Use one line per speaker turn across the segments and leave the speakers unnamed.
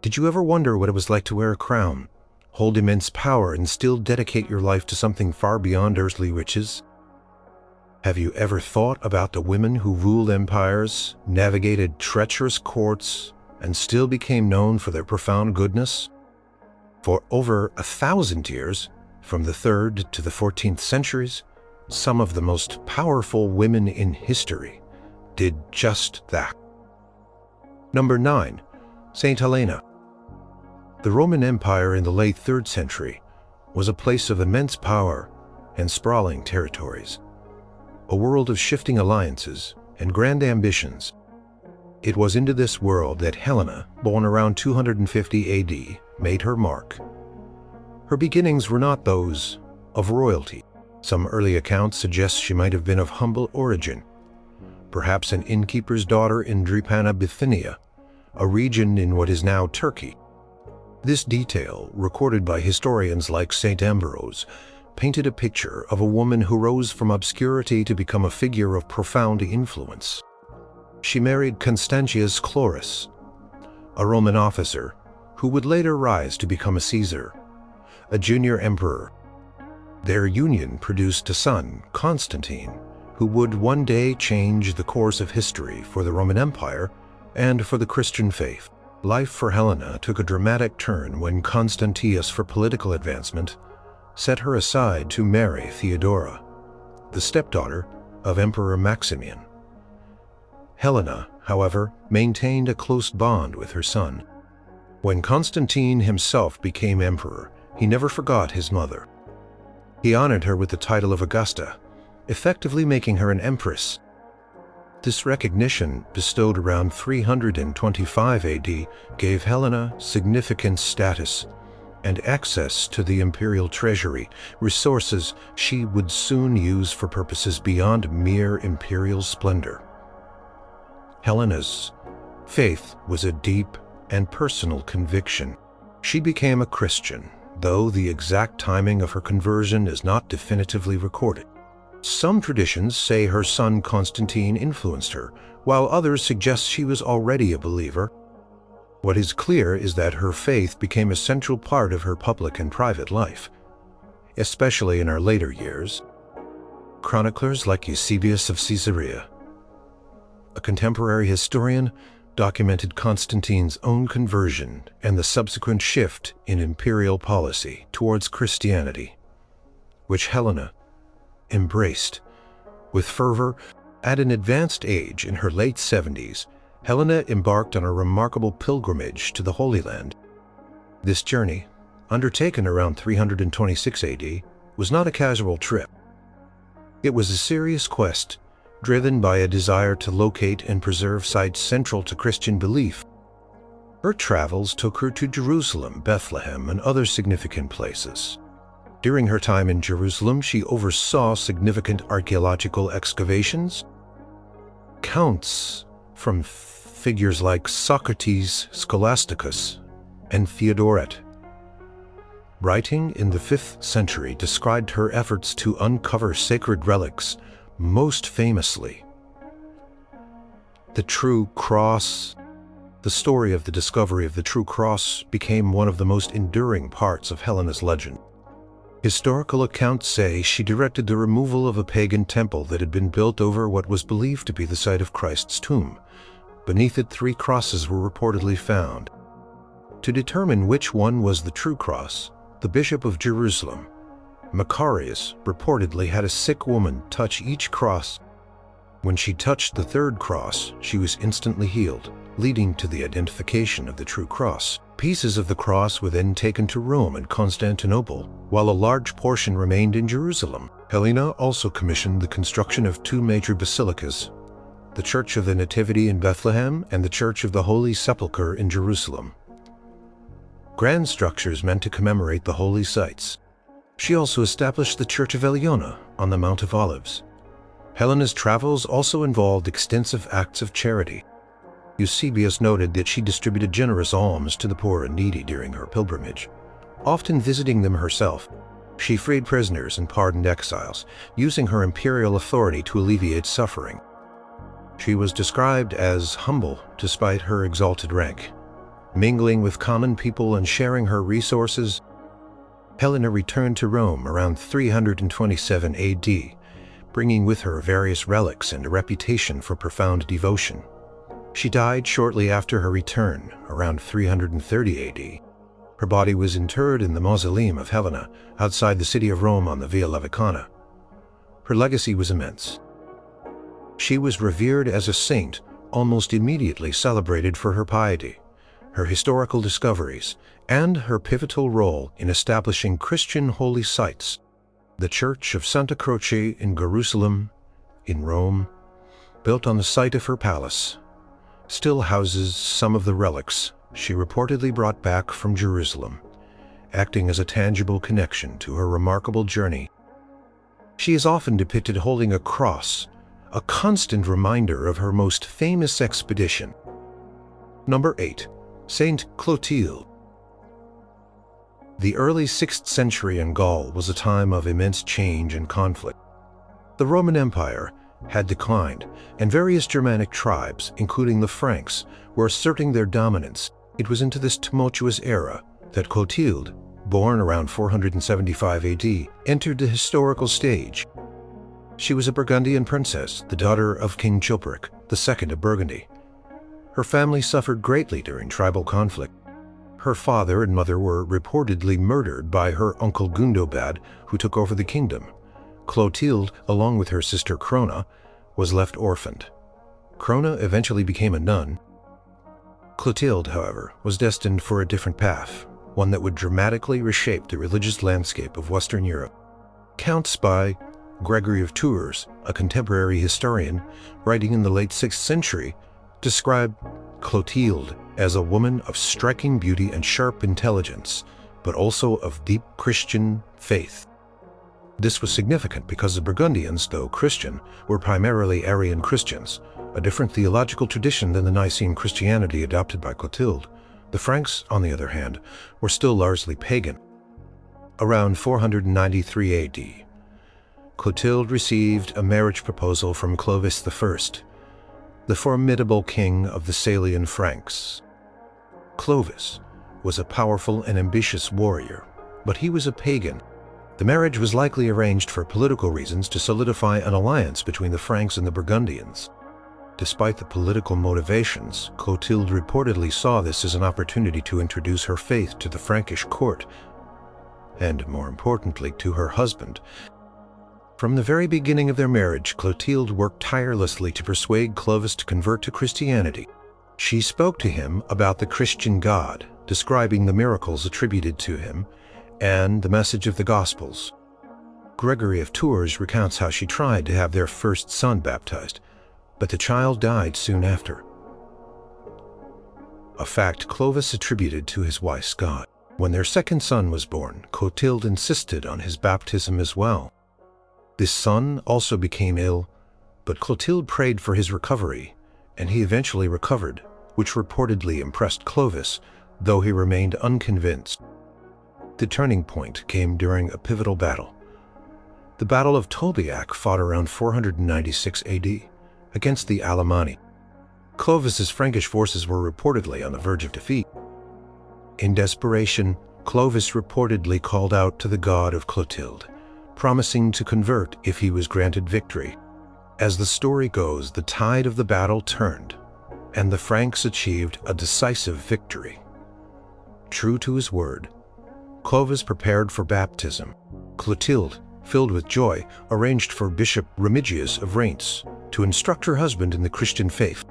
Did you ever wonder what it was like to wear a crown, hold immense power, and still dedicate your life to something far beyond earthly riches? Have you ever thought about the women who ruled empires, navigated treacherous courts, and still became known for their profound goodness? For over 1,000 years, from the 3rd to the 14th centuries, some of the most powerful women in history did just that. Number 9. Saint Helena. The Roman Empire in the late 3rd century was a place of immense power and sprawling territories, a world of shifting alliances and grand ambitions. It was into this world that Helena, born around 250 AD, made her mark. Her beginnings were not those of royalty. Some early accounts suggest she might have been of humble origin, perhaps an innkeeper's daughter in Drepana, Bithynia, a region in what is now Turkey. This detail, recorded by historians like St. Ambrose, painted a picture of a woman who rose from obscurity to become a figure of profound influence. She married Constantius Clovis, a Roman officer who would later rise to become a Caesar, a junior emperor. Their union produced a son, Constantine, who would one day change the course of history for the Roman Empire and for the Christian faith. Life for Helena took a dramatic turn when Constantius, for political advancement, set her aside to marry Theodora, the stepdaughter of Emperor Maximian. Helena, however, maintained a close bond with her son. When Constantine himself became emperor, he never forgot his mother. He honored her with the title of Augusta, effectively making her an empress. This recognition, bestowed around 325 AD, gave Helena significant status and access to the imperial treasury, resources she would soon use for purposes beyond mere imperial splendor. Helena's faith was a deep and personal conviction. She became a Christian, though the exact timing of her conversion is not definitively recorded. Some traditions say her son Constantine influenced her, while others suggest she was already a believer. What is clear is that her faith became a central part of her public and private life, especially in her later years. Chroniclers like Eusebius of Caesarea, a contemporary historian, documented Constantine's own conversion and the subsequent shift in imperial policy towards Christianity, which Helena embraced with fervor. At an advanced age, in her late 70s, Helena embarked on a remarkable pilgrimage to the Holy Land. This journey, undertaken around 326 AD, was not a casual trip. It was a serious quest, driven by a desire to locate and preserve sites central to Christian belief. Her travels took her to Jerusalem, Bethlehem, and other significant places. During her time in Jerusalem, she oversaw significant archaeological excavations. Accounts from figures like Socrates, Scholasticus, and Theodoret, writing in the 5th century, described her efforts to uncover sacred relics, most famously the True Cross. The story of the discovery of the True Cross became one of the most enduring parts of Helena's legend. Historical accounts say she directed the removal of a pagan temple that had been built over what was believed to be the site of Christ's tomb. Beneath it, 3 crosses were reportedly found. To determine which one was the true cross, the Bishop of Jerusalem, Macarius, reportedly had a sick woman touch each cross. When she touched the 3rd cross, she was instantly healed, leading to the identification of the true cross. Pieces of the cross were then taken to Rome and Constantinople, while a large portion remained in Jerusalem. Helena also commissioned the construction of 2 major basilicas, the Church of the Nativity in Bethlehem and the Church of the Holy Sepulchre in Jerusalem, grand structures meant to commemorate the holy sites. She also established the Church of Elena on the Mount of Olives. Helena's travels also involved extensive acts of charity. Eusebius noted that she distributed generous alms to the poor and needy during her pilgrimage, often visiting them herself. She freed prisoners and pardoned exiles, using her imperial authority to alleviate suffering. She was described as humble despite her exalted rank, Mingling with common people and sharing her resources, Helena returned to Rome around 327 AD, bringing with her various relics and a reputation for profound devotion. She died shortly after her return, around 330 AD. Her body was interred in the mausoleum of Helena, outside the city of Rome on the Via Lavicana. Her legacy was immense. She was revered as a saint, almost immediately celebrated for her piety, her historical discoveries, and her pivotal role in establishing Christian holy sites. The Church of Santa Croce in Jerusalem, in Rome, built on the site of her palace, still houses some of the relics she reportedly brought back from Jerusalem, acting as a tangible connection to her remarkable journey. She is often depicted holding a cross, a constant reminder of her most famous expedition. Number 8. Saint Clotilde. The early 6th century in Gaul was a time of immense change and conflict. The Roman Empire had declined, and various Germanic tribes, including the Franks, were asserting their dominance. It was into this tumultuous era that Clotilde, born around 475 AD, entered the historical stage. She was a Burgundian princess, the daughter of King Chilperic II of Burgundy. Her family suffered greatly during tribal conflict. Her father and mother were reportedly murdered by her uncle Gundobad, who took over the kingdom. Clotilde, along with her sister Crona, was left orphaned. Crona eventually became a nun. Clotilde, however, was destined for a different path, one that would dramatically reshape the religious landscape of Western Europe. Counts by Gregory of Tours, a contemporary historian, writing in the late 6th century, describe Clotilde as a woman of striking beauty and sharp intelligence, but also of deep Christian faith. This was significant because the Burgundians, though Christian, were primarily Arian Christians, a different theological tradition than the Nicene Christianity adopted by Clotilde. The Franks, on the other hand, were still largely pagan. Around 493 AD, Clotilde received a marriage proposal from Clovis I, the formidable king of the Salian Franks. Clovis was a powerful and ambitious warrior, but he was a pagan. The marriage was likely arranged for political reasons to solidify an alliance between the Franks and the Burgundians. Despite the political motivations, Clotilde reportedly saw this as an opportunity to introduce her faith to the Frankish court, and more importantly, to her husband. From the very beginning of their marriage, Clotilde worked tirelessly to persuade Clovis to convert to Christianity. She spoke to him about the Christian God, describing the miracles attributed to him, and the message of the Gospels. Gregory of Tours recounts how she tried to have their first son baptized, but the child died soon after. A fact Clovis attributed to his wife's God. When their second son was born, Clotilde insisted on his baptism as well. This son also became ill, but Clotilde prayed for his recovery, and he eventually recovered, which reportedly impressed Clovis, though he remained unconvinced. The turning point came during a pivotal battle. The Battle of Tolbiac, fought around 496 AD, against the Alemanni. Clovis's Frankish forces were reportedly on the verge of defeat. In desperation, Clovis reportedly called out to the god of Clotilde, promising to convert if he was granted victory. As the story goes, the tide of the battle turned, and the Franks achieved a decisive victory. True to his word, Clovis prepared for baptism. Clotilde, filled with joy, arranged for Bishop Remigius of Reims to instruct her husband in the Christian faith.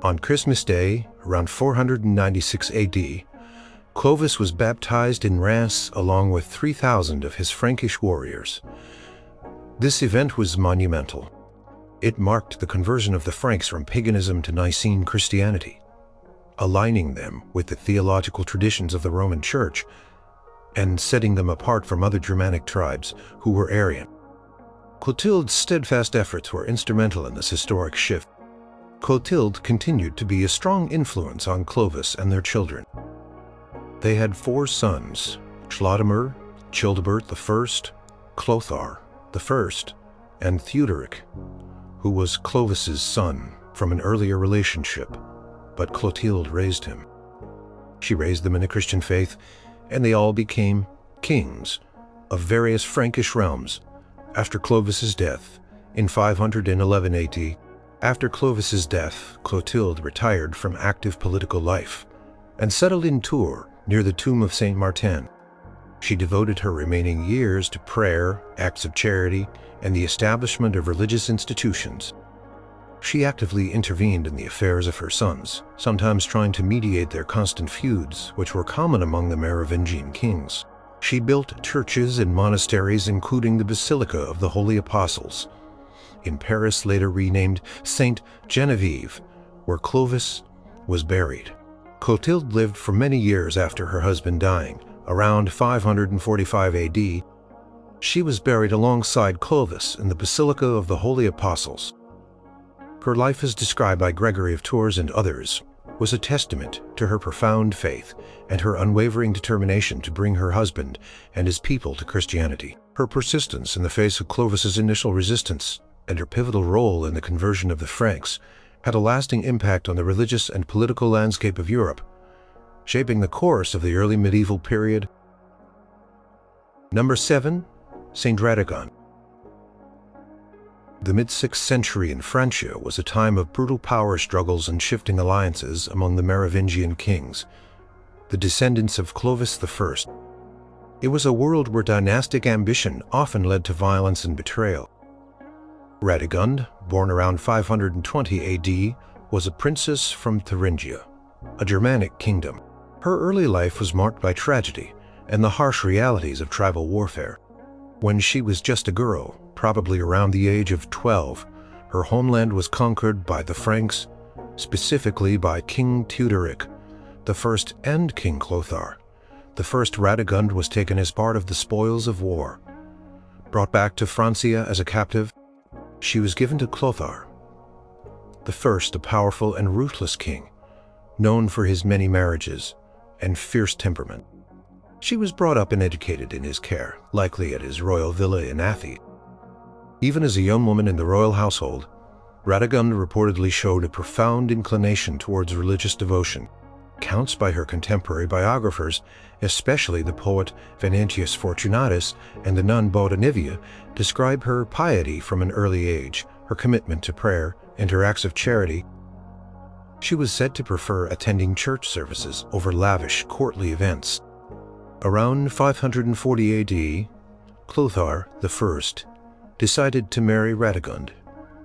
On Christmas Day, around 496 AD, Clovis was baptized in Reims along with 3,000 of his Frankish warriors. This event was monumental. It marked the conversion of the Franks from paganism to Nicene Christianity, aligning them with the theological traditions of the Roman Church and setting them apart from other Germanic tribes who were Arian. Clotilde's steadfast efforts were instrumental in this historic shift. Clotilde continued to be a strong influence on Clovis and their children. They had 4 sons: Chlodomir, Childebert I, Clothar I, and Theuderic, who was Clovis's son from an earlier relationship, but Clotilde raised him. She raised them in the Christian faith, and they all became kings of various Frankish realms after Clovis's death in 511 AD. After Clovis's death, Clotilde retired from active political life and settled in Tours near the tomb of Saint Martin. She devoted her remaining years to prayer, acts of charity, and the establishment of religious institutions. She actively intervened in the affairs of her sons, sometimes trying to mediate their constant feuds, which were common among the Merovingian kings. She built churches and monasteries, including the Basilica of the Holy Apostles in Paris, later renamed Saint Genevieve, where Clovis was buried. Clotilde lived for many years after her husband dying. Around 545 AD, she was buried alongside Clovis in the Basilica of the Holy Apostles. Her life, as described by Gregory of Tours and others, was a testament to her profound faith and her unwavering determination to bring her husband and his people to Christianity. Her persistence in the face of Clovis's initial resistance and her pivotal role in the conversion of the Franks had a lasting impact on the religious and political landscape of Europe, shaping the course of the early medieval period. Number 7. Saint Ratagon. The mid-6th century in Francia was a time of brutal power struggles and shifting alliances among the Merovingian kings, the descendants of Clovis I. It was a world where dynastic ambition often led to violence and betrayal. Radegund, born around 520 AD, was a princess from Thuringia, a Germanic kingdom. Her early life was marked by tragedy and the harsh realities of tribal warfare. When she was just a girl, probably around the age of 12, her homeland was conquered by the Franks, specifically by King Theuderic I and King Clothar. The first Radegund was taken as part of the spoils of war. Brought back to Francia as a captive, she was given to Clothar I, a powerful and ruthless king, known for his many marriages and fierce temperament. She was brought up and educated in his care, likely at his royal villa in Athy. Even as a young woman in the royal household, Radegund reportedly showed a profound inclination towards religious devotion. Accounts by her contemporary biographers, especially the poet Venantius Fortunatus and the nun Botanivia, describe her piety from an early age, her commitment to prayer, and her acts of charity. She was said to prefer attending church services over lavish courtly events. Around 540 AD, Clothar I decided to marry Radegund,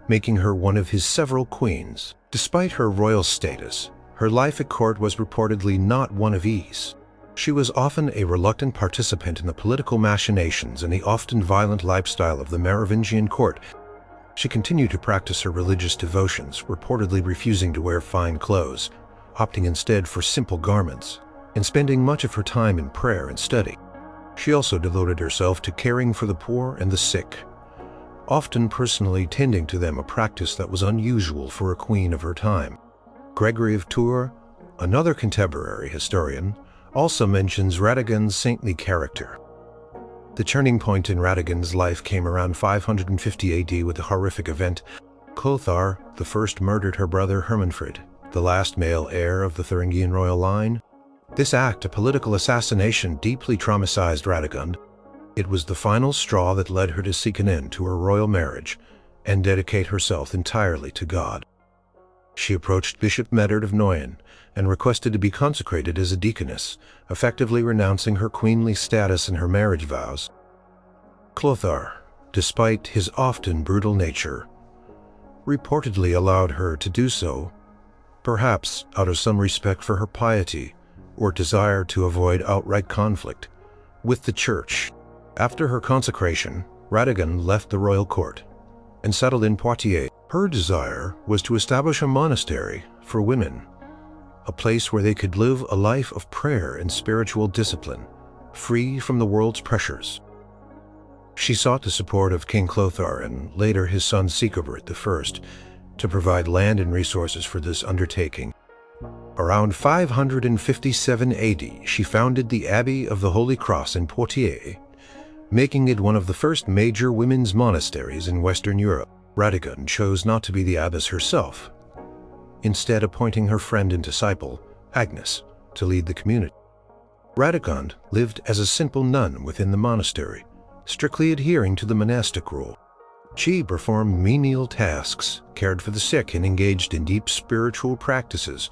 making her one of his several queens. Despite her royal status, her life at court was reportedly not one of ease. She was often a reluctant participant in the political machinations and the often violent lifestyle of the Merovingian court. She continued to practice her religious devotions, reportedly refusing to wear fine clothes, opting instead for simple garments, and spending much of her time in prayer and study. She also devoted herself to caring for the poor and the sick, often personally tending to them, a practice that was unusual for a queen of her time. Gregory of Tours, another contemporary historian, also mentions Radegund's saintly character. The turning point in Radegund's life came around 550 AD with a horrific event. Clothar I murdered her brother Hermanfrid, the last male heir of the Thuringian royal line. This act, a political assassination, deeply traumatized Radegund. It was the final straw that led her to seek an end to her royal marriage and dedicate herself entirely to God. She approached Bishop Medard of Noyon and requested to be consecrated as a deaconess, effectively renouncing her queenly status and her marriage vows. Clothar, despite his often brutal nature, reportedly allowed her to do so, perhaps out of some respect for her piety or desire to avoid outright conflict with the church. After her consecration, Radegund left the royal court and settled in Poitiers. Her desire was to establish a monastery for women, a place where they could live a life of prayer and spiritual discipline, free from the world's pressures. She sought the support of King Clothar and later his son Sigebert I to provide land and resources for this undertaking. Around 557 AD, she founded the Abbey of the Holy Cross in Poitiers, making it one of the first major women's monasteries in Western Europe. Radegund chose not to be the abbess herself, instead appointing her friend and disciple, Agnes, to lead the community. Radegund lived as a simple nun within the monastery, strictly adhering to the monastic rule. She performed menial tasks, cared for the sick, and engaged in deep spiritual practices.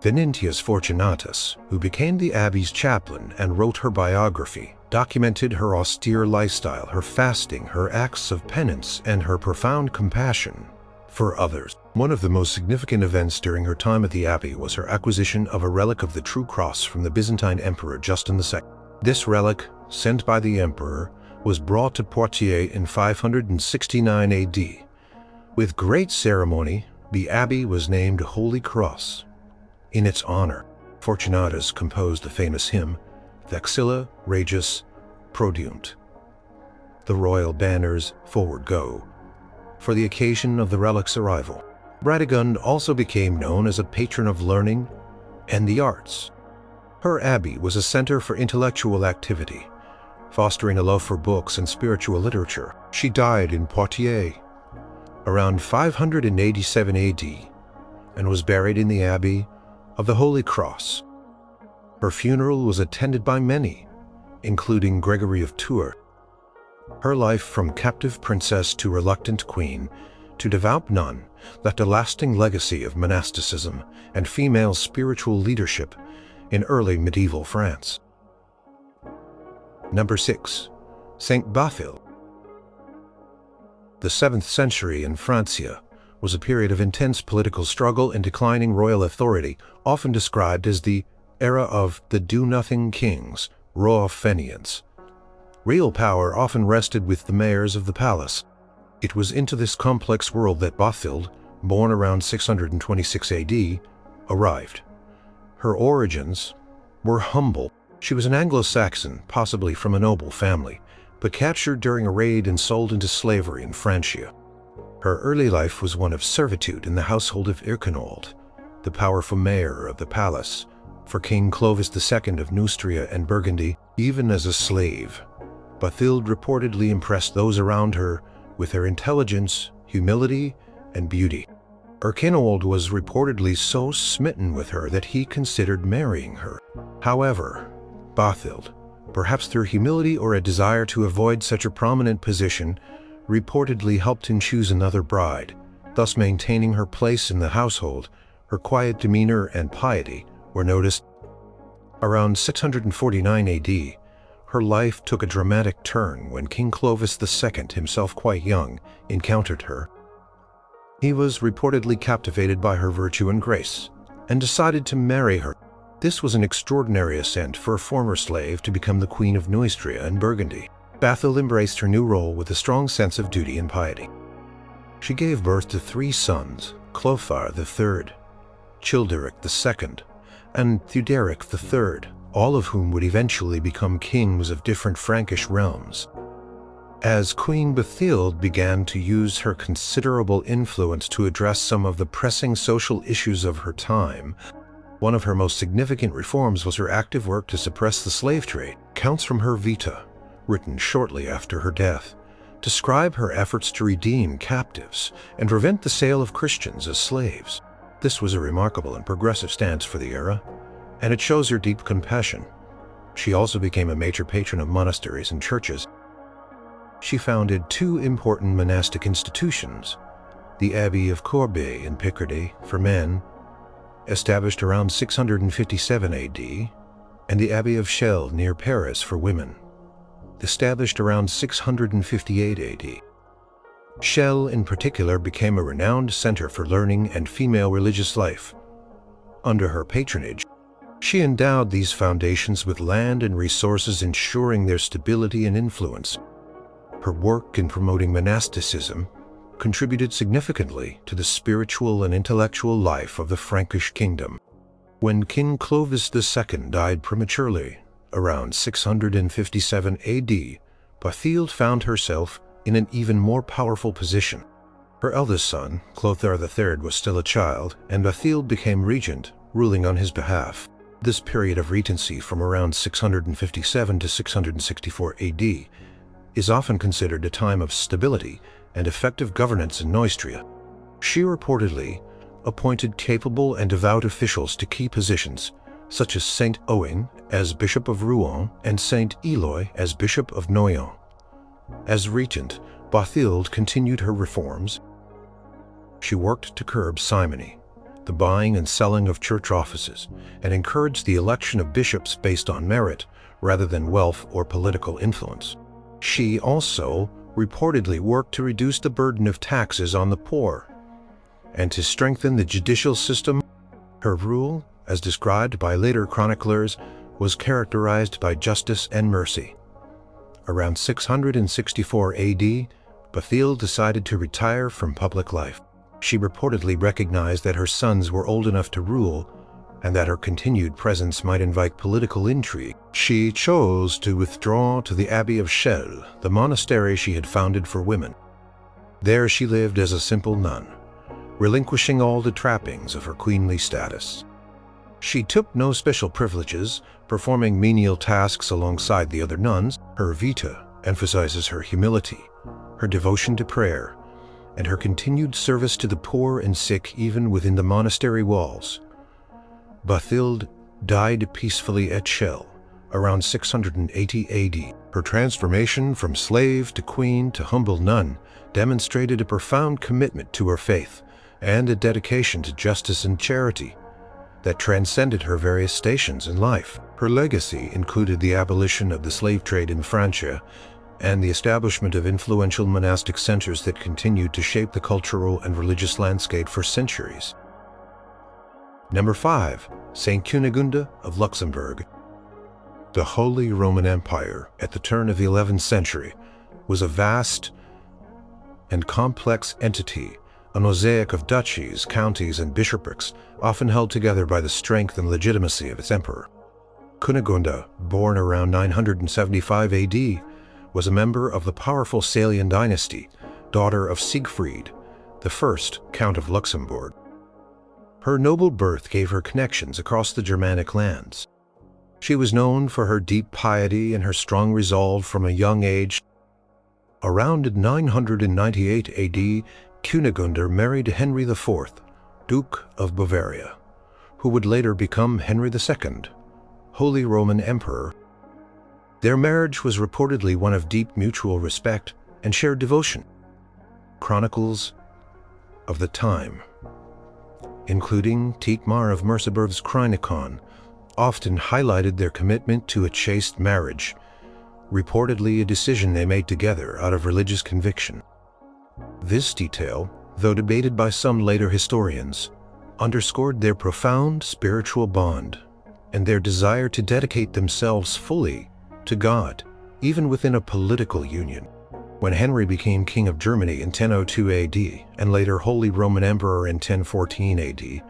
Venantius Fortunatus, who became the abbey's chaplain and wrote her biography, documented her austere lifestyle, her fasting, her acts of penance, and her profound compassion for others. One of the most significant events during her time at the abbey was her acquisition of a relic of the True Cross from the Byzantine Emperor Justin II. This relic, sent by the emperor, was brought to Poitiers in 569 AD. With great ceremony, the abbey was named Holy Cross. In its honor, Fortunatus composed the famous hymn, Vexilla Regis Prodeunt. The royal banners forward go, for the occasion of the relic's arrival. Radegund also became known as a patron of learning and the arts. Her abbey was a center for intellectual activity, fostering a love for books and spiritual literature. She died in Poitiers around 587 AD and was buried in the Abbey of the Holy Cross. Her funeral was attended by many, including Gregory of Tours. Her life from captive princess to reluctant queen to devout nun left a lasting legacy of monasticism and female spiritual leadership in early medieval France. Number 6. Saint Baffil. The 7th century in Francia was a period of intense political struggle and declining royal authority, often described as the era of the do-nothing kings, rois fainéants. Real power often rested with the mayors of the palace. It was into this complex world that Bathilde, born around 626 AD, arrived. Her origins were humble. She was an Anglo-Saxon, possibly from a noble family, but captured during a raid and sold into slavery in Francia. Her early life was one of servitude in the household of Irkenold, the powerful mayor of the palace, for King Clovis II of Neustria and Burgundy. Even as a slave, Bathilde reportedly impressed those around her with her intelligence, humility, and beauty. Erchinoald was reportedly so smitten with her that he considered marrying her. However, Bathilde, perhaps through humility or a desire to avoid such a prominent position, reportedly helped him choose another bride, thus maintaining her place in the household. Her quiet demeanor and piety were noticed. Around 649 AD, her life took a dramatic turn when King Clovis II, himself quite young, encountered her. He was reportedly captivated by her virtue and grace, and decided to marry her. This was an extraordinary ascent for a former slave to become the Queen of Neustria and Burgundy. Bathilde embraced her new role with a strong sense of duty and piety. She gave birth to 3 sons, Clothar III, Childeric II, and Theuderic III, all of whom would eventually become kings of different Frankish realms. As Queen Bathilde began to use her considerable influence to address some of the pressing social issues of her time, one of her most significant reforms was her active work to suppress the slave trade. Accounts from her Vita, written shortly after her death, describe her efforts to redeem captives and prevent the sale of Christians as slaves. This was a remarkable and progressive stance for the era, and it shows her deep compassion. She also became a major patron of monasteries and churches. She founded 2 important monastic institutions, the Abbey of Corbeil in Picardy for men, established around 657 AD, and the Abbey of Chelles near Paris for women, established around 658 AD. Chelles in particular became a renowned center for learning and female religious life. Under her patronage, she endowed these foundations with land and resources, ensuring their stability and influence. Her work in promoting monasticism contributed significantly to the spiritual and intellectual life of the Frankish kingdom. When King Clovis II died prematurely, around 657 AD, Bathilde found herself in an even more powerful position. Her eldest son, Clothar III, was still a child, and Bathilde became regent, ruling on his behalf. This period of regency from around 657 to 664 AD is often considered a time of stability and effective governance in Neustria. She reportedly appointed capable and devout officials to key positions, such as Saint Owain as Bishop of Rouen and Saint Eloy as Bishop of Noyon. As regent, Baffil continued her reforms. She worked to curb simony, the buying and selling of church offices, and encouraged the election of bishops based on merit rather than wealth or political influence. She also reportedly worked to reduce the burden of taxes on the poor and to strengthen the judicial system. Her rule, as described by later chroniclers, was characterized by justice and mercy. Around 664 AD, Baffil decided to retire from public life. She reportedly recognized that her sons were old enough to rule and that her continued presence might invite political intrigue. She chose to withdraw to the Abbey of Chelles, the monastery she had founded for women. There she lived as a simple nun, relinquishing all the trappings of her queenly status. She took no special privileges, performing menial tasks alongside the other nuns. Her vita emphasizes her humility, her devotion to prayer, and her continued service to the poor and sick even within the monastery walls. Bathilde died peacefully at Chelles around 680 AD. Her transformation from slave to queen to humble nun demonstrated a profound commitment to her faith and a dedication to justice and charity that transcended her various stations in life. Her legacy included the abolition of the slave trade in Francia and the establishment of influential monastic centers that continued to shape the cultural and religious landscape for centuries. Number 5. Saint Kunagunda of Luxembourg. The Holy Roman Empire at the turn of the 11th century was a vast and complex entity, a mosaic of duchies, counties, and bishoprics, often held together by the strength and legitimacy of its emperor. Kunagunda, born around 975 AD, was a member of the powerful Salian dynasty, daughter of Siegfried, the first Count of Luxembourg. Her noble birth gave her connections across the Germanic lands. She was known for her deep piety and her strong resolve from a young age. Around 998 AD, Kunigunda married Henry IV, Duke of Bavaria, who would later become Henry II, Holy Roman Emperor. Their marriage was reportedly one of deep mutual respect and shared devotion. Chronicles of the time, including Thietmar of Merseburg's Chronicon, often highlighted their commitment to a chaste marriage, reportedly a decision they made together out of religious conviction. This detail, though debated by some later historians, underscored their profound spiritual bond and their desire to dedicate themselves fully to God, even within a political union. When Henry became King of Germany in 1002 AD and later Holy Roman Emperor in 1014 AD,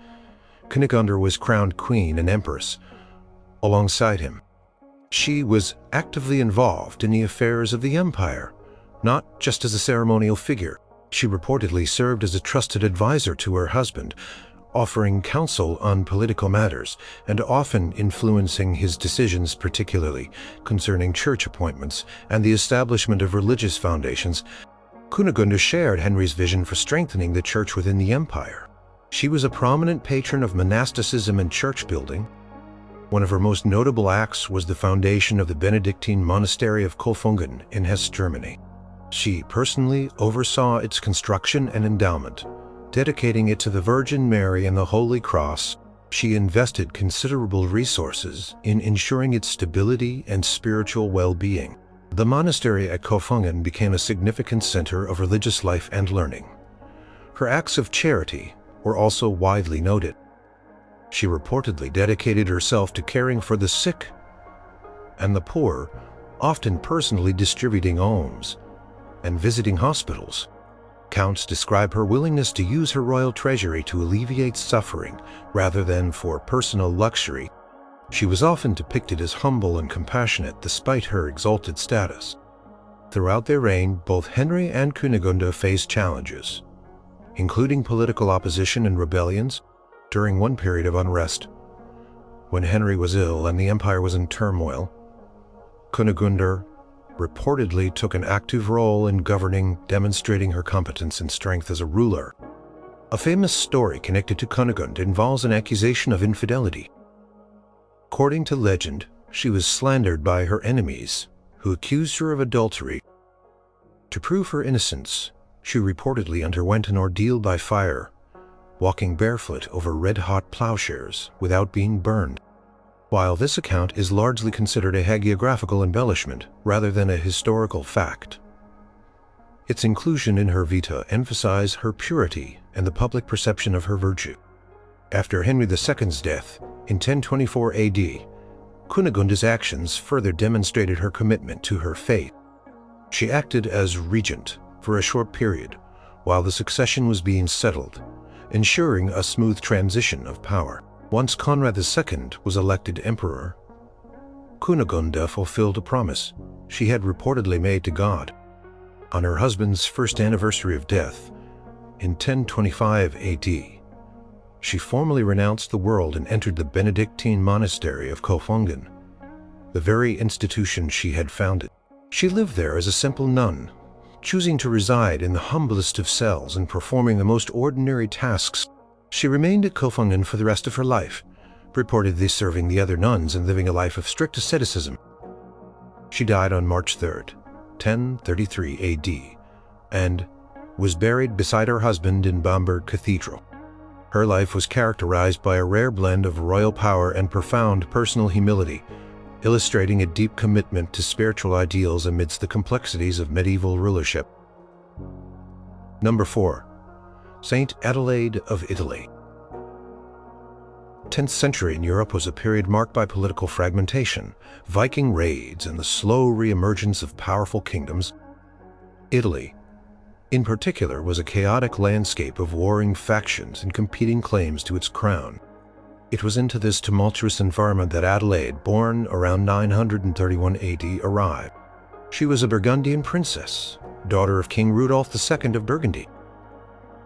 Kunigunda was crowned Queen and Empress alongside him. She was actively involved in the affairs of the empire, not just as a ceremonial figure. She reportedly served as a trusted advisor to her husband, offering counsel on political matters and often influencing his decisions, particularly concerning church appointments and the establishment of religious foundations. Kunigunda shared Henry's vision for strengthening the church within the empire. She was a prominent patron of monasticism and church building. One of her most notable acts was the foundation of the Benedictine monastery of Kofungen in Hesse, Germany. She personally oversaw its construction and endowment, dedicating it to the Virgin Mary and the Holy Cross. She invested considerable resources in ensuring its stability and spiritual well-being. The monastery at Kofungen became a significant center of religious life and learning. Her acts of charity were also widely noted. She reportedly dedicated herself to caring for the sick and the poor, often personally distributing alms and visiting hospitals. Accounts describe her willingness to use her royal treasury to alleviate suffering rather than for personal luxury. She was often depicted as humble and compassionate despite her exalted status. Throughout their reign, both Henry and Kunigunda faced challenges, including political opposition and rebellions. During one period of unrest, when Henry was ill and the empire was in turmoil, Kunigunda reportedly took an active role in governing, demonstrating her competence and strength as a ruler. A famous story connected to Kunigunda involves an accusation of infidelity. According to legend, she was slandered by her enemies, who accused her of adultery. To prove her innocence, she reportedly underwent an ordeal by fire, walking barefoot over red-hot plowshares without being burned. While this account is largely considered a hagiographical embellishment rather than a historical fact, its inclusion in her vita emphasized her purity and the public perception of her virtue. After Henry II's death in 1024 AD, Kunagunda's actions further demonstrated her commitment to her faith. She acted as regent for a short period while the succession was being settled, ensuring a smooth transition of power. Once Conrad II was elected emperor, Kunagunda fulfilled a promise she had reportedly made to God. On her husband's first anniversary of death, in 1025 AD, she formally renounced the world and entered the Benedictine monastery of Clotilde, the very institution she had founded. She lived there as a simple nun, choosing to reside in the humblest of cells and performing the most ordinary tasks. She remained at Clotilde for the rest of her life, reportedly serving the other nuns and living a life of strict asceticism. She died on March 3rd, 1033 AD, and was buried beside her husband in Bamberg Cathedral. Her life was characterized by a rare blend of royal power and profound personal humility, illustrating a deep commitment to spiritual ideals amidst the complexities of medieval rulership. Number 4. Saint Adelaide of Italy. 10th century in Europe was a period marked by political fragmentation, Viking raids, and the slow re-emergence of powerful kingdoms. Italy, in particular, was a chaotic landscape of warring factions and competing claims to its crown. It was into this tumultuous environment that Adelaide, born around 931 AD, arrived. She was a Burgundian princess, daughter of King Rudolph II of Burgundy.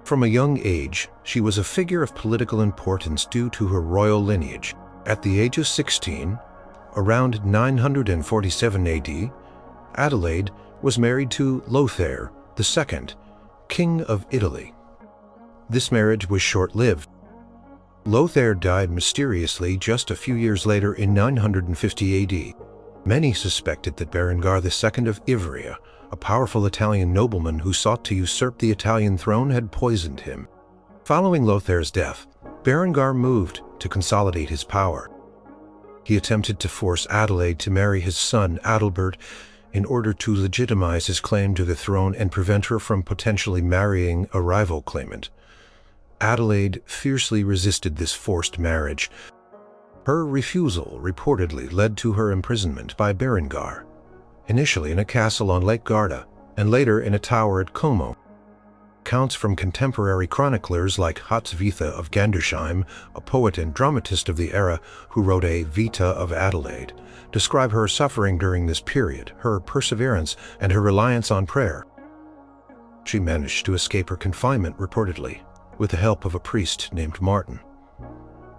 From a young age, she was a figure of political importance due to her royal lineage. At the age of 16, around 947 AD, Adelaide was married to Lothair II, King of Italy. This marriage was short-lived. Lothair died mysteriously just a few years later in 950 AD. Many suspected that Berengar II of Ivrea, a powerful Italian nobleman who sought to usurp the Italian throne, had poisoned him. Following Lothair's death, Berengar moved to consolidate his power. He attempted to force Adelaide to marry his son Adalbert in order to legitimize his claim to the throne and prevent her from potentially marrying a rival claimant. Adelaide fiercely resisted this forced marriage. Her refusal reportedly led to her imprisonment by Berengar, initially in a castle on Lake Garda, and later in a tower at Como. Accounts from contemporary chroniclers like Hatzvitha of Gandersheim, a poet and dramatist of the era who wrote a Vita of Adelaide, describe her suffering during this period, her perseverance, and her reliance on prayer. She managed to escape her confinement, reportedly, with the help of a priest named Martin,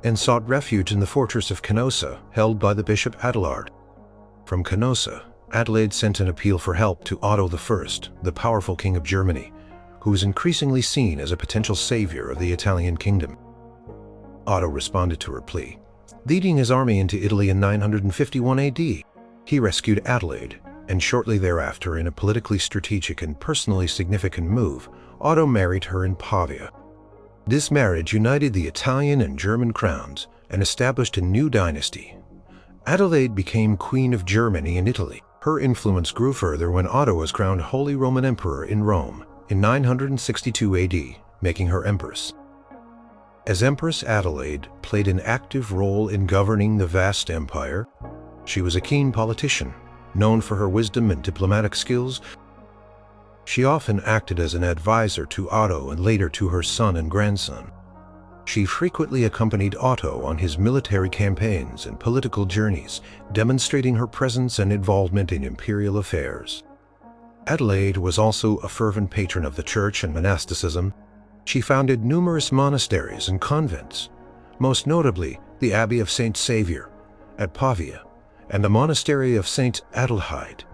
and sought refuge in the fortress of Canossa, held by the Bishop Adelard. From Canossa, Adelaide sent an appeal for help to Otto I, the powerful king of Germany, who was increasingly seen as a potential savior of the Italian kingdom. Otto responded to her plea, leading his army into Italy in 951 AD. He rescued Adelaide, and shortly thereafter, in a politically strategic and personally significant move, Otto married her in Pavia. This marriage united the Italian and German crowns and established a new dynasty. Adelaide became Queen of Germany and Italy. Her influence grew further when Otto was crowned Holy Roman Emperor in Rome in 962 AD, making her empress. As Empress, Adelaide played an active role in governing the vast empire. She was a keen politician, known for her wisdom and diplomatic skills. She often acted as an advisor to Otto and later to her son and grandson. She frequently accompanied Otto on his military campaigns and political journeys, demonstrating her presence and involvement in imperial affairs. Adelaide was also a fervent patron of the church and monasticism. She founded numerous monasteries and convents, most notably the Abbey of Saint Saviour at Pavia and the Monastery of Saint Adelheid.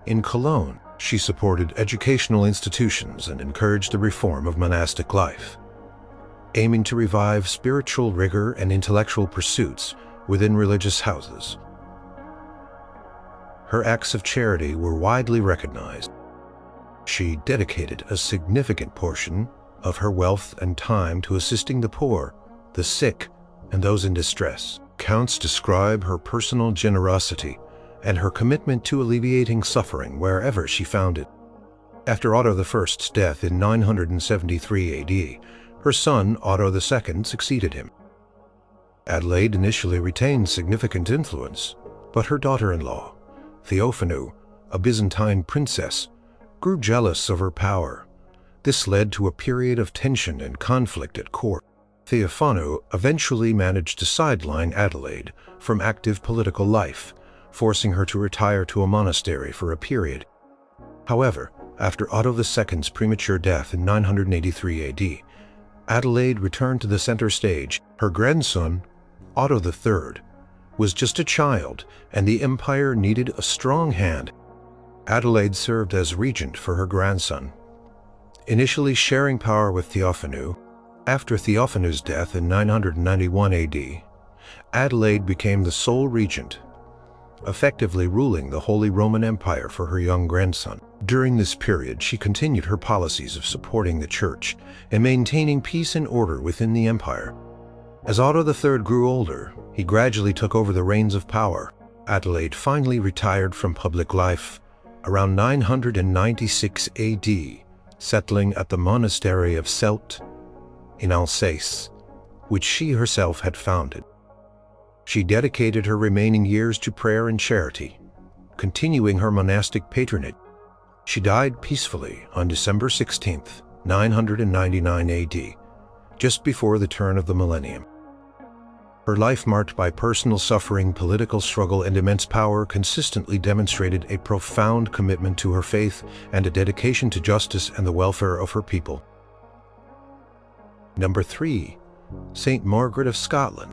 In Cologne, she supported educational institutions and encouraged the reform of monastic life. Aiming to revive spiritual rigor and intellectual pursuits, within religious houses. Her acts of charity were widely recognized. She dedicated a significant portion of her wealth and time to assisting the poor, the sick, and those in distress. Accounts describe her personal generosity and her commitment to alleviating suffering wherever she found it. After Otto I's death in 973 AD, her son Otto II succeeded him. Adelaide initially retained significant influence, but her daughter-in-law, Theophanu, a Byzantine princess, grew jealous of her power. This led to a period of tension and conflict at court. Theophanu eventually managed to sideline Adelaide from active political life, forcing her to retire to a monastery for a period. However, after Otto II's premature death in 983 AD, Adelaide returned to the center stage. Her grandson, Otto III, was just a child, and the empire needed a strong hand. Adelaide served as regent for her grandson, initially sharing power with Theophanu. After Theophanu's death in 991 AD, Adelaide became the sole regent, effectively ruling the Holy Roman Empire for her young grandson. During this period, she continued her policies of supporting the Church and maintaining peace and order within the empire. As Otto III grew older, he gradually took over the reins of power. Adelaide finally retired from public life around 996 AD, settling at the monastery of Celt in Alsace, which she herself had founded. She dedicated her remaining years to prayer and charity, continuing her monastic patronage. She died peacefully on December 16, 999 AD, just before the turn of the millennium. Her life, marked by personal suffering, political struggle, and immense power, consistently demonstrated a profound commitment to her faith and a dedication to justice and the welfare of her people. Number 3. Saint Margaret of Scotland.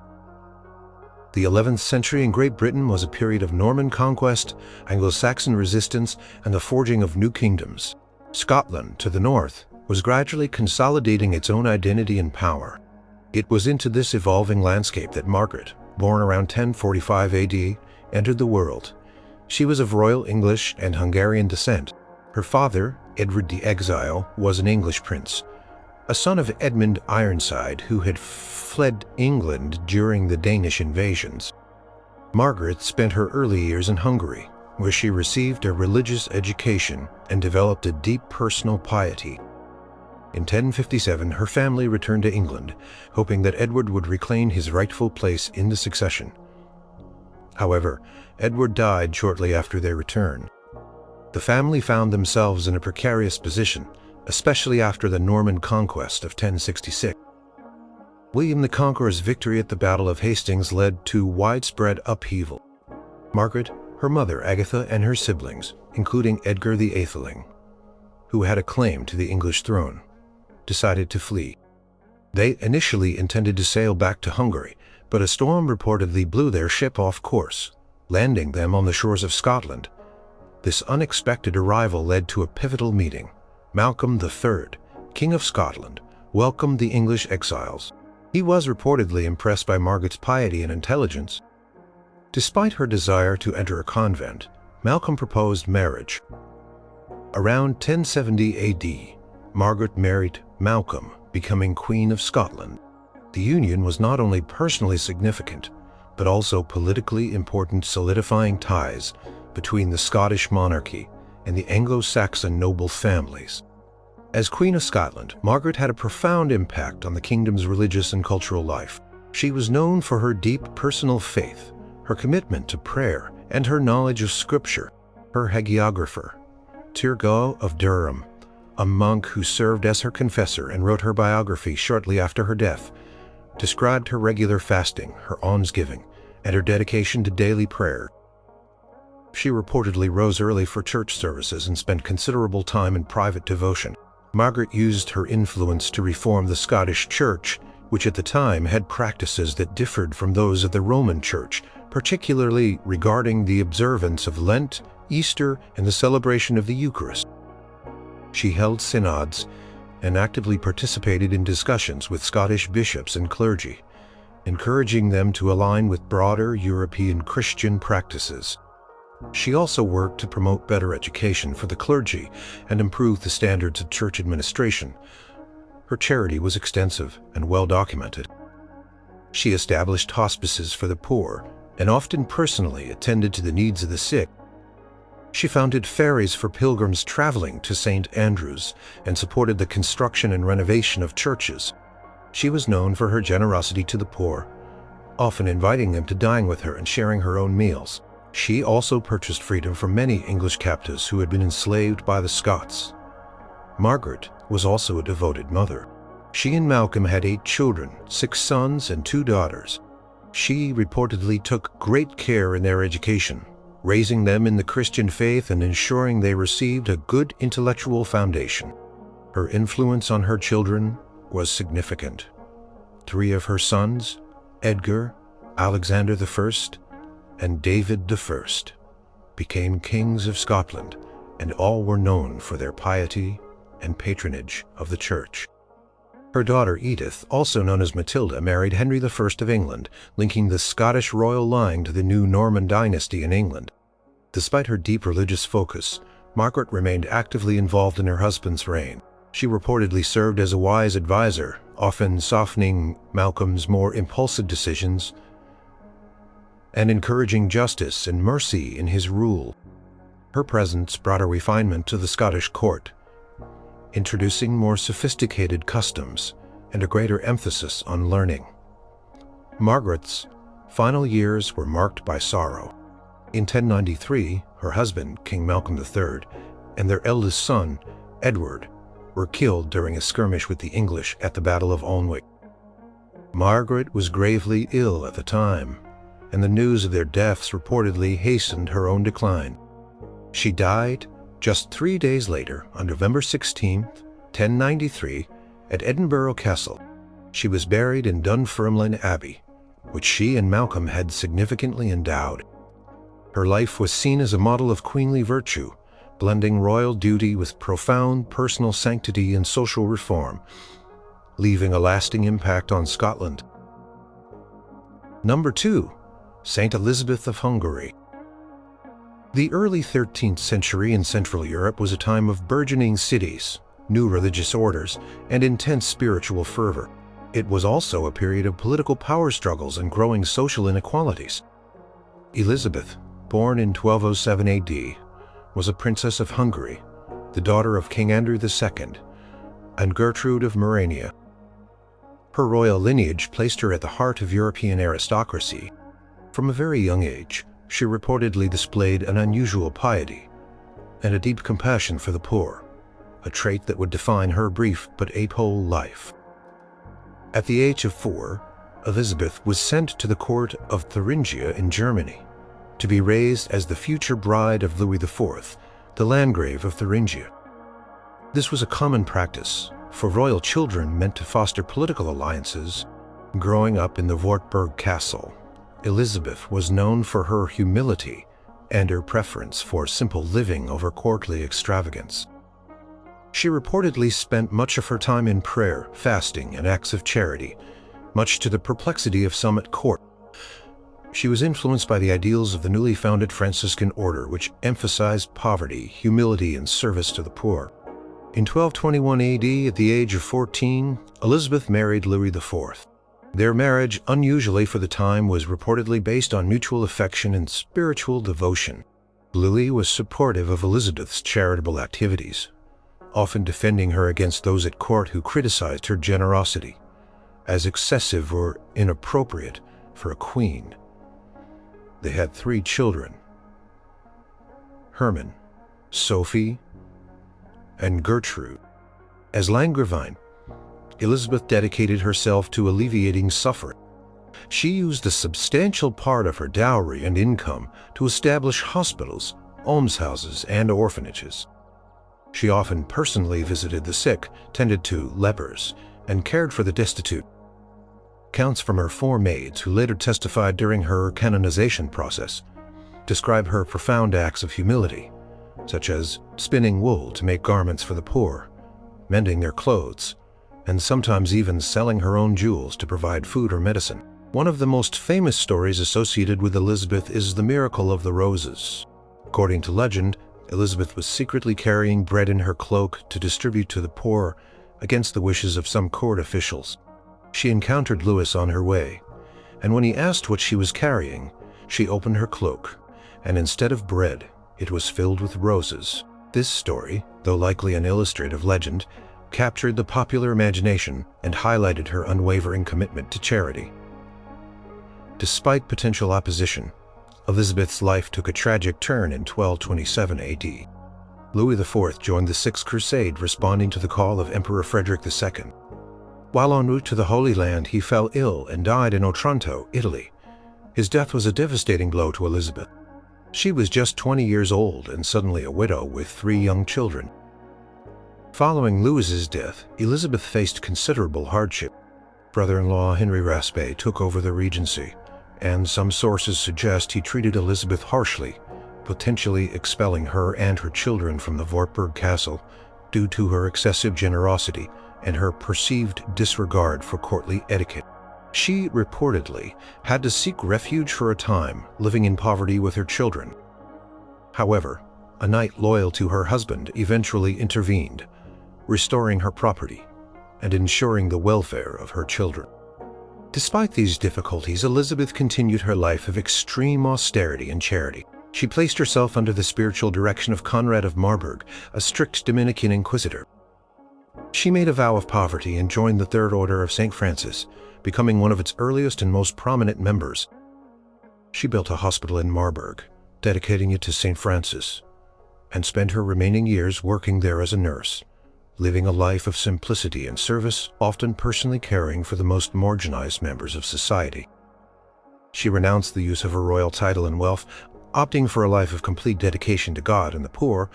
The 11th century in Great Britain was a period of Norman conquest, Anglo-Saxon resistance, and the forging of new kingdoms. Scotland, to the north, was gradually consolidating its own identity and power. It was into this evolving landscape that Margaret, born around 1045 AD, entered the world. She was of royal English and Hungarian descent. Her father, Edward the Exile, was an English prince, a son of Edmund Ironside, who had fled England during the Danish invasions. Margaret spent her early years in Hungary, where she received a religious education and developed a deep personal piety. In 1057, her family returned to England, hoping that Edward would reclaim his rightful place in the succession. However, Edward died shortly after their return. The family found themselves in a precarious position, especially after the Norman conquest of 1066. William the Conqueror's victory at the Battle of Hastings led to widespread upheaval. Margaret, her mother Agatha, and her siblings, including Edgar the Atheling, who had a claim to the English throne, decided to flee. They initially intended to sail back to Hungary, but a storm reportedly blew their ship off course, landing them on the shores of Scotland. This unexpected arrival led to a pivotal meeting. Malcolm III, King of Scotland, welcomed the English exiles. He was reportedly impressed by Margaret's piety and intelligence. Despite her desire to enter a convent, Malcolm proposed marriage. Around 1070 AD, Margaret married Malcolm, becoming Queen of Scotland. The union was not only personally significant, but also politically important, solidifying ties between the Scottish monarchy and the Anglo-Saxon noble families. As Queen of Scotland, Margaret had a profound impact on the kingdom's religious and cultural life. She was known for her deep personal faith, her commitment to prayer, and her knowledge of scripture. Her hagiographer, Turgot of Durham, a monk who served as her confessor and wrote her biography shortly after her death, described her regular fasting, her almsgiving, and her dedication to daily prayer. She reportedly rose early for church services and spent considerable time in private devotion. Margaret used her influence to reform the Scottish Church, which at the time had practices that differed from those of the Roman Church, particularly regarding the observance of Lent, Easter, and the celebration of the Eucharist. She held synods and actively participated in discussions with Scottish bishops and clergy. encouraging them to align with broader European Christian practices. She also worked to promote better education for the clergy and improve the standards of church administration. Her charity was extensive and well documented. She established hospices for the poor and often personally attended to the needs of the sick. She founded ferries for pilgrims traveling to St. Andrews and supported the construction and renovation of churches. She was known for her generosity to the poor, often inviting them to dine with her and sharing her own meals. She also purchased freedom from many English captives who had been enslaved by the Scots. Margaret was also a devoted mother. She and Malcolm had 8 children, 6 sons and 2 daughters. She reportedly took great care in their education, raising them in the Christian faith and ensuring they received a good intellectual foundation. Her influence on her children was significant. 3 of her sons, Edgar, Alexander I, and David I, became kings of Scotland, and all were known for their piety and patronage of the Church. Her daughter Edith, also known as Matilda, married Henry I of England, linking the Scottish royal line to the new Norman dynasty in England. Despite her deep religious focus, Margaret remained actively involved in her husband's reign. She reportedly served as a wise advisor, often softening Malcolm's more impulsive decisions and encouraging justice and mercy in his rule. Her presence brought a refinement to the Scottish court, introducing more sophisticated customs and a greater emphasis on learning. Margaret's final years were marked by sorrow. In 1093, her husband, King Malcolm III, and their eldest son, Edward, were killed during a skirmish with the English at the Battle of Alnwick. Margaret was gravely ill at the time, and the news of their deaths reportedly hastened her own decline. She died just 3 days later, on November 16, 1093, at Edinburgh Castle. She was buried in Dunfermline Abbey, which she and Malcolm had significantly endowed. Her life was seen as a model of queenly virtue, blending royal duty with profound personal sanctity and social reform, leaving a lasting impact on Scotland. Number 2. Saint Elizabeth of Hungary. The early 13th century in Central Europe was a time of burgeoning cities, new religious orders, and intense spiritual fervor. It was also a period of political power struggles and growing social inequalities. Elizabeth, born in 1207 AD, was a princess of Hungary, the daughter of King Andrew II and Gertrude of Merania. Her royal lineage placed her at the heart of European aristocracy. From a very young age, she reportedly displayed an unusual piety and a deep compassion for the poor, a trait that would define her brief but apolitical life. At the age of 4, Elizabeth was sent to the court of Thuringia in Germany to be raised as the future bride of Louis IV, the Landgrave of Thuringia. This was a common practice, for royal children meant to foster political alliances. Growing up in the Wartburg Castle, Elizabeth was known for her humility and her preference for simple living over courtly extravagance. She reportedly spent much of her time in prayer, fasting, and acts of charity, much to the perplexity of some at court. She was influenced by the ideals of the newly founded Franciscan order, which emphasized poverty, humility, and service to the poor. In 1221 AD, at the age of 14, Elizabeth married Louis IV. Their marriage, unusually for the time, was reportedly based on mutual affection and spiritual devotion. Louis was supportive of Elizabeth's charitable activities, often defending her against those at court who criticized her generosity as excessive or inappropriate for a queen. They had 3 children: Herman, Sophie, and Gertrude. As Landgravine, Elizabeth dedicated herself to alleviating suffering. She used a substantial part of her dowry and income to establish hospitals, almshouses, and orphanages. She often personally visited the sick, tended to lepers, and cared for the destitute. Accounts from her 4 maids, who later testified during her canonization process, describe her profound acts of humility, such as spinning wool to make garments for the poor, mending their clothes, and sometimes even selling her own jewels to provide food or medicine. One of the most famous stories associated with Elizabeth is the miracle of the roses. According to legend, Elizabeth was secretly carrying bread in her cloak to distribute to the poor against the wishes of some court officials. She encountered Louis on her way, and when he asked what she was carrying, she opened her cloak, and instead of bread, it was filled with roses. This story, though likely an illustrative legend, captured the popular imagination and highlighted her unwavering commitment to charity. Despite potential opposition, Elizabeth's life took a tragic turn in 1227 AD. Louis IV joined the Sixth Crusade, responding to the call of Emperor Frederick II. While en route to the Holy Land, he fell ill and died in Otranto, Italy. His death was a devastating blow to Elizabeth. She was just 20 years old and suddenly a widow with 3 young children. Following Louis's death, Elizabeth faced considerable hardship. Brother-in-law Henry Raspe took over the regency, and some sources suggest he treated Elizabeth harshly, potentially expelling her and her children from the Wartburg Castle due to her excessive generosity and her perceived disregard for courtly etiquette. She reportedly had to seek refuge for a time, living in poverty with her children. However, a knight loyal to her husband eventually intervened, restoring her property and ensuring the welfare of her children. Despite these difficulties, Elizabeth continued her life of extreme austerity and charity. She placed herself under the spiritual direction of Conrad of Marburg, a strict Dominican inquisitor. She made a vow of poverty and joined the Third Order of St. Francis, becoming one of its earliest and most prominent members. She built a hospital in Marburg, dedicating it to St. Francis, and spent her remaining years working there as a nurse, living a life of simplicity and service, often personally caring for the most marginalized members of society. She renounced the use of her royal title and wealth, opting for a life of complete dedication to God and the poor.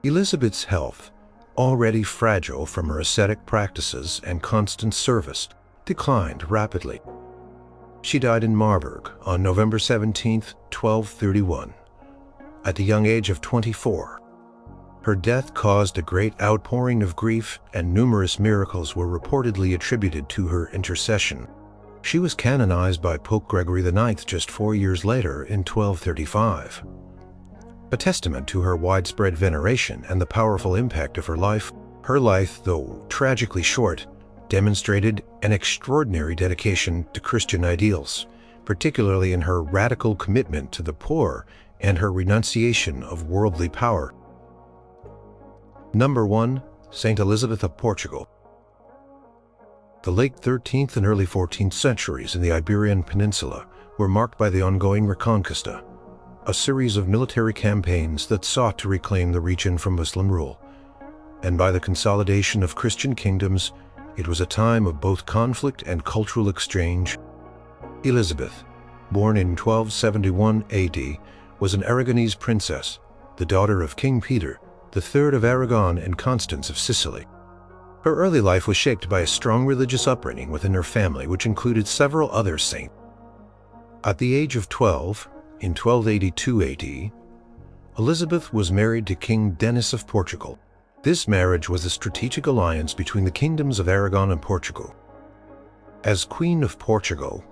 Elizabeth's health, already fragile from her ascetic practices and constant service, declined rapidly. She died in Marburg on November 17, 1231, at the young age of 24. Her death caused a great outpouring of grief, and numerous miracles were reportedly attributed to her intercession. She was canonized by Pope Gregory IX just 4 years later in 1235. A testament to her widespread veneration and the powerful impact of her life, though tragically short, demonstrated an extraordinary dedication to Christian ideals, particularly in her radical commitment to the poor and her renunciation of worldly power. Number 1. Saint Elizabeth of Portugal. The late 13th and early 14th centuries in the Iberian Peninsula were marked by the ongoing Reconquista, a series of military campaigns that sought to reclaim the region from Muslim rule, and by the consolidation of Christian kingdoms. It was a time of both conflict and cultural exchange. Elizabeth, born in 1271 AD, was an Aragonese princess, the daughter of King Peter III of Aragon and Constance of Sicily. Her early life was shaped by a strong religious upbringing within her family, which included several other saints. At the age of 12, in 1282 AD, Elizabeth was married to King Denis of Portugal. This marriage was a strategic alliance between the kingdoms of Aragon and Portugal. As Queen of Portugal,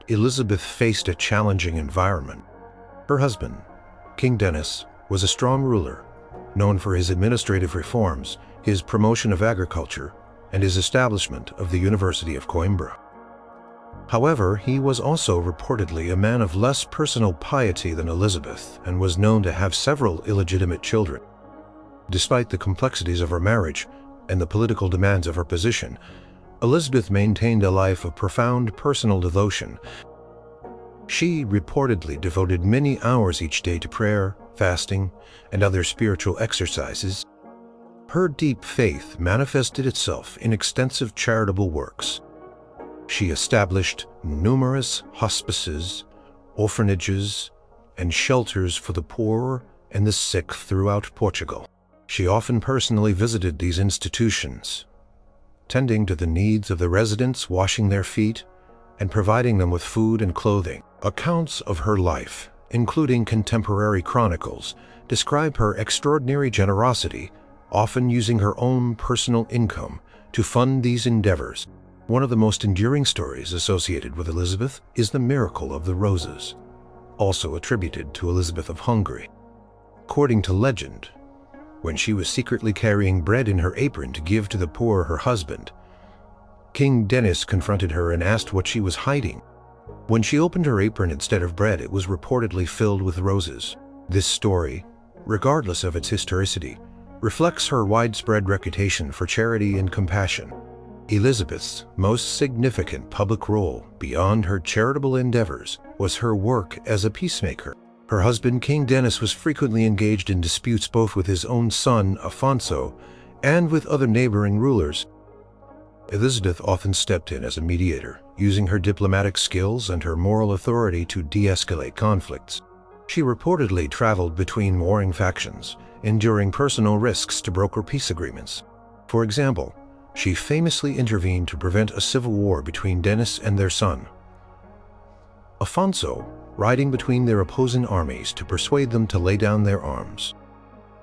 Elizabeth faced a challenging environment. Her husband, King Denis, was a strong ruler, known for his administrative reforms, his promotion of agriculture, and his establishment of the University of Coimbra. However, he was also reportedly a man of less personal piety than Elizabeth and was known to have several illegitimate children. Despite the complexities of her marriage and the political demands of her position, Elizabeth maintained a life of profound personal devotion. She reportedly devoted many hours each day to prayer, fasting, and other spiritual exercises. Her deep faith manifested itself in extensive charitable works. She established numerous hospices, orphanages, and shelters for the poor and the sick throughout Portugal. She often personally visited these institutions, tending to the needs of the residents, washing their feet, and providing them with food and clothing. Accounts of her life, including contemporary chronicles, describe her extraordinary generosity, often using her own personal income to fund these endeavors. One of the most enduring stories associated with Elizabeth is the miracle of the roses, also attributed to Elizabeth of Hungary. According to legend, when she was secretly carrying bread in her apron to give to the poor her husband, King Denis confronted her and asked what she was hiding. When she opened her apron instead of bread, it was reportedly filled with roses. This story, regardless of its historicity, reflects her widespread reputation for charity and compassion. Elizabeth's most significant public role, beyond her charitable endeavors, was her work as a peacemaker. Her husband, King Denis, was frequently engaged in disputes both with his own son, Afonso, and with other neighboring rulers. Elizabeth often stepped in as a mediator, using her diplomatic skills and her moral authority to de-escalate conflicts. She reportedly traveled between warring factions, enduring personal risks to broker peace agreements. For example, she famously intervened to prevent a civil war between Denis and their son, Afonso, riding between their opposing armies to persuade them to lay down their arms.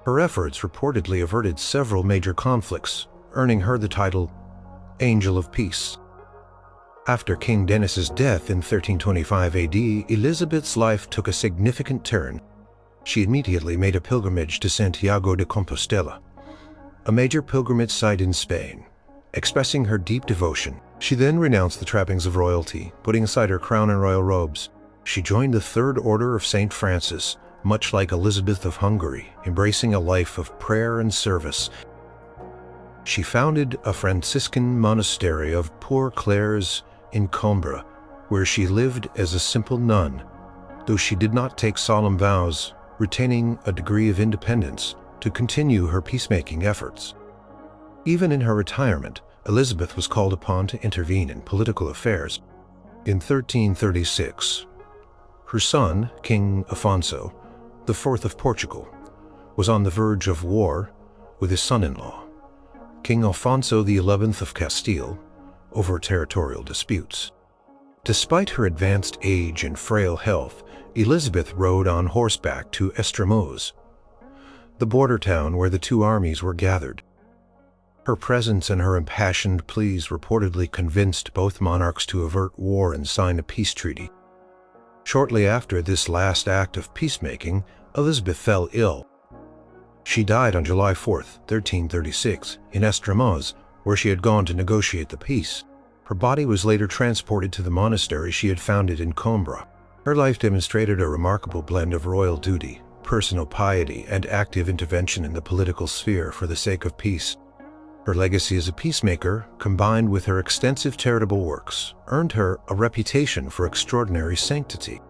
Her efforts reportedly averted several major conflicts, earning her the title Angel of Peace. After King Denis's death in 1325 AD, Elizabeth's life took a significant turn. She immediately made a pilgrimage to Santiago de Compostela, a major pilgrimage site in Spain. Expressing her deep devotion, she then renounced the trappings of royalty, putting aside her crown and royal robes. She joined the Third Order of St. Francis, much like Elizabeth of Hungary, embracing a life of prayer and service. She founded a Franciscan monastery of Poor Clares in Coimbra, where she lived as a simple nun, though she did not take solemn vows, retaining a degree of independence to continue her peacemaking efforts. Even in her retirement, Elizabeth was called upon to intervene in political affairs. In 1336, her son, King Afonso IV of Portugal, was on the verge of war with his son-in-law, King Alfonso XI of Castile, over territorial disputes. Despite her advanced age and frail health, Elizabeth rode on horseback to Estremoz, the border town where the two armies were gathered. Her presence and her impassioned pleas reportedly convinced both monarchs to avert war and sign a peace treaty. Shortly after this last act of peacemaking, Elizabeth fell ill. She died on July 4, 1336, in Estremoz, where she had gone to negotiate the peace. Her body was later transported to the monastery she had founded in Coimbra. Her life demonstrated a remarkable blend of royal duty, personal piety, and active intervention in the political sphere for the sake of peace. Her legacy as a peacemaker, combined with her extensive charitable works, earned her a reputation for extraordinary sanctity.